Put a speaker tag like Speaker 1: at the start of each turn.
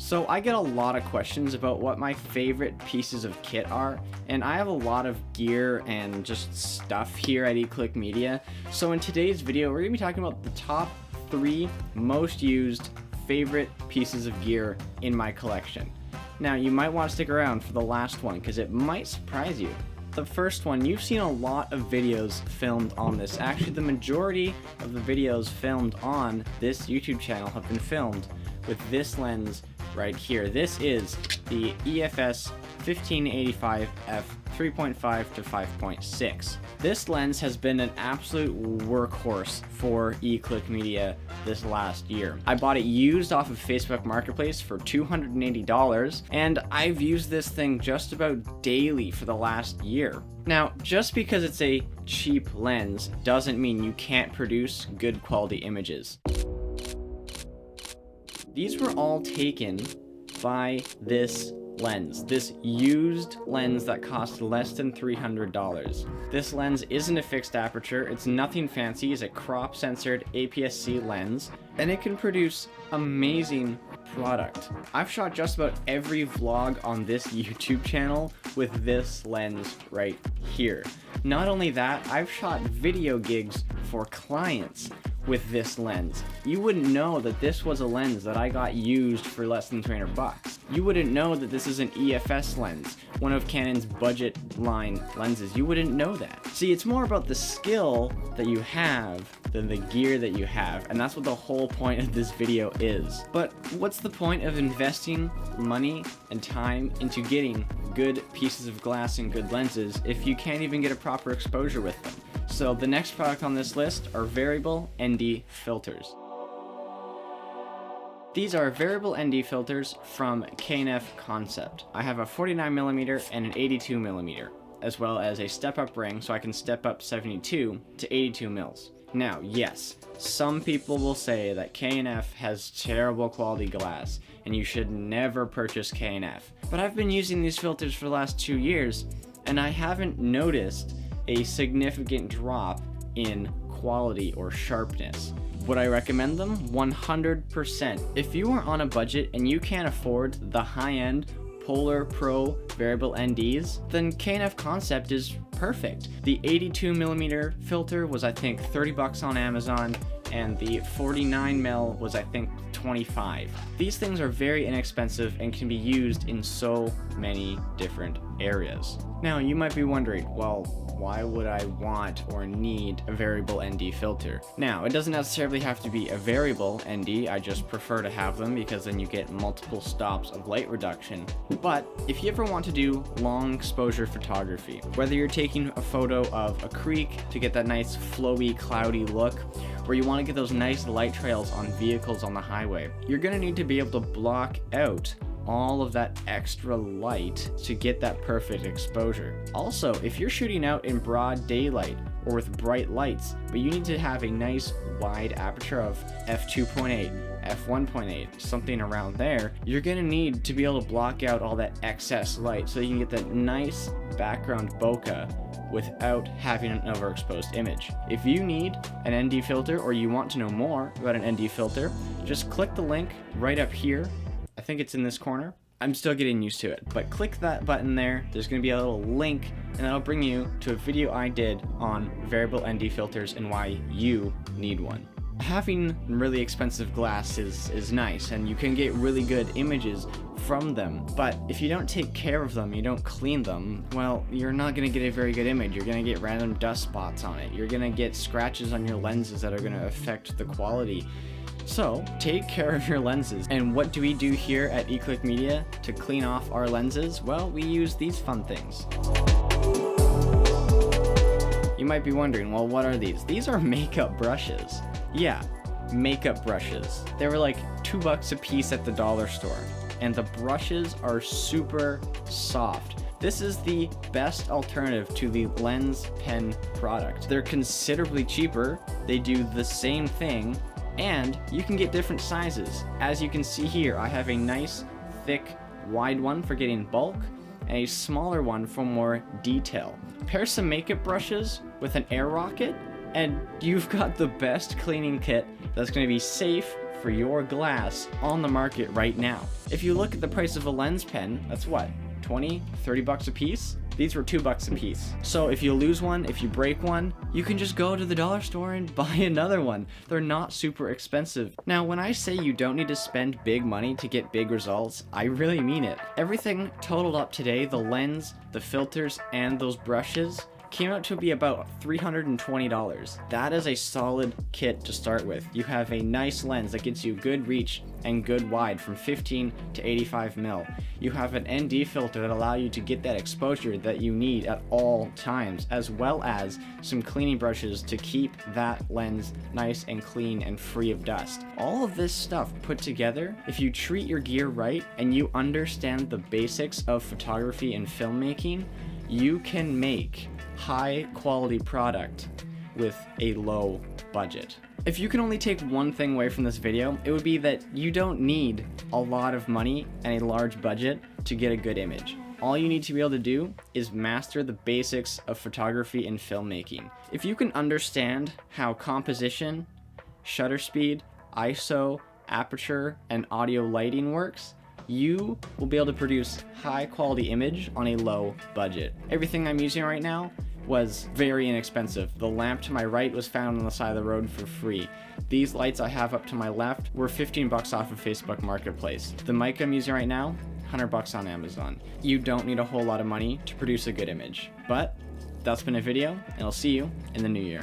Speaker 1: So I get a lot of questions about what my favorite pieces of kit are, and I have a lot of gear and just stuff here at eClick Media. So in today's video, we're going to be talking about the top 3 most used favorite pieces of gear in my collection. Now you might want to stick around for the last one because it might surprise you. The first one, you've seen a lot of videos filmed on this. Actually, the majority of the videos filmed on this YouTube channel have been filmed with this lens right here. This is the EF-S 1585 f 3.5 to 5.6. This lens has been an absolute workhorse for eClick Media this last year. I bought it used off of Facebook Marketplace for $280, and I've used this thing just about daily for the last year. Now, just because it's a cheap lens doesn't mean you can't produce good quality images. These were all taken by this lens, this used lens that cost less than $300. This lens isn't a fixed aperture, it's nothing fancy, it's a crop censored APS-C lens, and it can produce amazing product. I've shot just about every vlog on this YouTube channel with this lens right here. Not only that, I've shot video gigs for clients with this lens. You wouldn't know that this was a lens that I got used for less than $300. You wouldn't know that this is an EF-S lens, one of Canon's budget line lenses. You wouldn't know that. See, it's more about the skill that you have than the gear that you have, and that's what the whole point of this video is. But what's the point of investing money and time into getting good pieces of glass and good lenses if you can't even get a proper exposure with them? So the next product on this list are variable ND filters. These are variable ND filters from Canon Concept. I have a 49mm and an 82mm, as well as a step-up ring so I can step up 72 to 82 mils. Now, yes, some people will say that K&F has terrible quality glass and you should never purchase K&F. But I've been using these filters for the last 2 years and I haven't noticed a significant drop in quality or sharpness. Would I recommend them? 100%. If you are on a budget and you can't afford the high-end Polar Pro variable NDs, then Canon Concept is perfect. The 82mm filter was I think $30 on Amazon, and the 49mm was I think $25. These things are very inexpensive and can be used in so many different areas. Now you might be wondering, well, why would I want or need a variable ND filter? Now, it doesn't necessarily have to be a variable ND, I just prefer to have them because then you get multiple stops of light reduction. But if you ever want to do long exposure photography, whether you're taking a photo of a creek to get that nice flowy, cloudy look, or you want to get those nice light trails on vehicles on the highway, you're going to need to be able to block out all of that extra light to get that perfect exposure. Also, if you're shooting out in broad daylight or with bright lights, but you need to have a nice wide aperture of f2.8, f1.8, something around there, you're gonna need to be able to block out all that excess light so you can get that nice background bokeh without having an overexposed image. If you need an ND filter or you want to know more about an ND filter, just click the link right up here. I think it's in this corner. I'm still getting used to it, but click that button there. There's going to be a little link and that'll bring you to a video I did on variable ND filters and why you need one. Having really expensive glass is nice and you can get really good images from them, but if you don't take care of them, you don't clean them, well, you're not going to get a very good image. You're going to get random dust spots on it. You're going to get scratches on your lenses that are going to affect the quality. So, take care of your lenses. And what do we do here at eClick Media to clean off our lenses? Well, we use these fun things. You might be wondering, well, what are these? These are makeup brushes. Yeah, makeup brushes. They were like $2 a piece at the dollar store. And the brushes are super soft. This is the best alternative to the lens pen product. They're considerably cheaper, they do the same thing, and you can get different sizes. As you can see here, I have a nice, thick, wide one for getting bulk, and a smaller one for more detail. Pair some makeup brushes with an air rocket, and you've got the best cleaning kit that's going to be safe for your glass on the market right now. If you look at the price of a lens pen, that's what, 20, 30 bucks a piece? These were $2 a piece. So if you lose one, if you break one, you can just go to the dollar store and buy another one. They're not super expensive. Now, when I say you don't need to spend big money to get big results, I really mean it. Everything totaled up today, the lens, the filters, and those brushes, came out to be about $320. That is a solid kit to start with. You have a nice lens that gets you good reach and good wide from 15 to 85 mil. You have an ND filter that allows you to get that exposure that you need at all times, as well as some cleaning brushes to keep that lens nice and clean and free of dust. All of this stuff put together, if you treat your gear right and you understand the basics of photography and filmmaking, you can make high quality product with a low budget. If you can only take one thing away from this video, it would be that you don't need a lot of money and a large budget to get a good image. All you need to be able to do is master the basics of photography and filmmaking. If you can understand how composition, shutter speed, ISO, aperture, and audio lighting works, you will be able to produce high quality image on a low budget. Everything I'm using right now was very inexpensive. The lamp to my right was found on the side of the road for free. These lights I have up to my left were 15 bucks off of Facebook Marketplace. The mic I'm using right now, 100 bucks on Amazon. You don't need a whole lot of money to produce a good image. But that's been a video, and I'll see you in the new year.